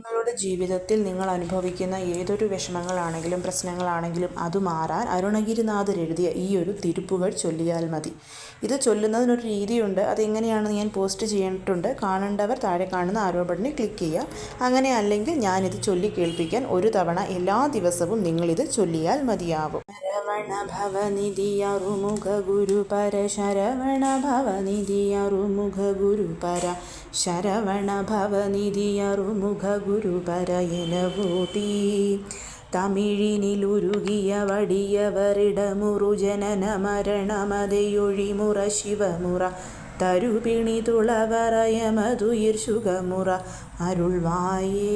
നിങ്ങളുടെ ജീവിതത്തിൽ നിങ്ങൾ അനുഭവിക്കുന്ന ഏതൊരു വിഷമങ്ങളാണെങ്കിലും പ്രശ്നങ്ങളാണെങ്കിലും അത് മാറാൻ അരുണഗിരിനാഥർ എഴുതിയ ഈ ഒരു തിരുപ്പുകൾ ചൊല്ലിയാൽ മതി. ഇത് ചൊല്ലുന്നതിനൊരു രീതിയുണ്ട്. അതെങ്ങനെയാണെന്ന് ഞാൻ പോസ്റ്റ് ചെയ്തിട്ടുണ്ട്. കാണേണ്ടവർ താഴെ കാണുന്ന ആരോ ബട്ടണിൽ ക്ലിക്ക് ചെയ്യുക. അങ്ങനെ അല്ലെങ്കിൽ ഞാനിത് ചൊല്ലി കേൾപ്പിക്കാൻ ഒരു തവണ എല്ലാ ദിവസവും നിങ്ങളിത് ചൊല്ലിയാൽ മതിയാവും. ശരവണ ഭവനിധിയറുമുഖ ഗുരുപര ശരവണ ഭവനിധിയറുമുഖ ഗുരുപര ശരവണ ഭവനിധിയറുമുഖ ഗുരുപര എനവൂട്ടി തമിഴിനിലുരുകിയ വടിയവരിടമുറു ജനന മരണമതയൊഴിമുറ ശിവമുറ തരുപിണി തുളവറയമതുയിർ ശുഖമുറ അരുൾവായേ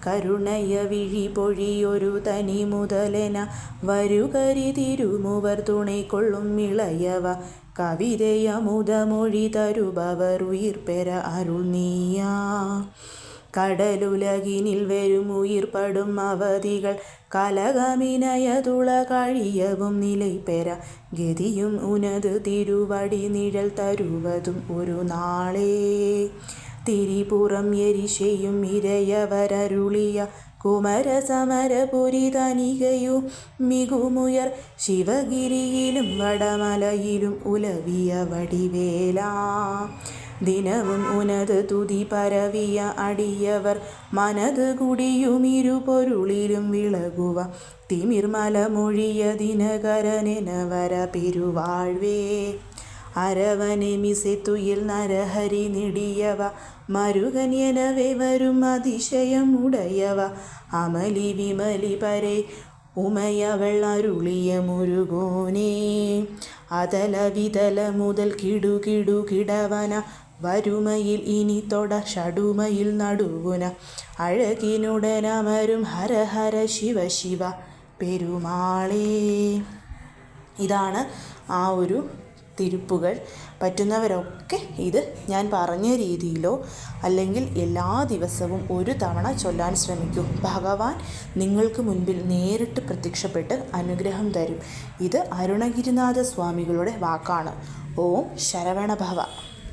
കരുണയ വിഴി പൊഴിയൊരു തനി മുതലെന വരുകരി തിരുമുവർ തുണൈക്കൊള്ളും ഇളയവ കവിതയമുതമൊഴി തരുബവർ ഉയിർപ്പെര അരുൾ നീയാ കടലുലകിനിൽ വരും ഉയിർപ്പെടും അവധികൾ കലകമിനയതുള കഴിയവും നിലൈപ്പെര ഗതിയും ഉനത് തിരുവടി നിഴൽ തരുവതും ഒരു നാളേ തിരിപുറം എരിശയും ഇരയവരരുളിയ കുമരസമരപുരി തനികയും മികുമുയർ ശിവഗിരിയിലും വടമലയിലും ഉലവിയ വടിവേല ദിനവും ഉനത് തുതി പരവിയ അടിയവർ മനത് കുടിയും ഇരുപൊരുളിലും വിളകുവ തിമിർമല മൊഴിയ ദിനകരനെനവര പെരുവാഴ്വേ അരവനെമിസെത്തുയിൽ നരഹരി നെടിയവ മരുകന്യനവെ വരും അതിശയം ഉടയവ അമലി വിമലി പരേ ഉമയവൾ അരുളിയ മുരുകോനേ അതല വിതല മുതൽ കിടു കിടവന വരുമയിൽ ഇനി തൊട ഷടുമയിൽ നടുവുന അഴകിനുടനമരും ഹര ഹര ശിവ ശിവ പെരുമാളേ. ഇതാണ് ആ ഒരു തിരുപ്പുകൾ. പറ്റുന്നവരൊക്കെ ഇത് ഞാൻ പറഞ്ഞ രീതിയിലോ അല്ലെങ്കിൽ എല്ലാ ദിവസവും ഒരു തവണ ചൊല്ലാൻ ശ്രമിക്കൂ. ഭഗവാൻ നിങ്ങൾക്ക് മുൻപിൽ നേരിട്ട് പ്രത്യക്ഷപ്പെട്ട് അനുഗ്രഹം തരും. ഇത് അരുണഗിരിനാഥ സ്വാമികളുടെ വാക്കാണ്. ഓം ശരവണഭവ.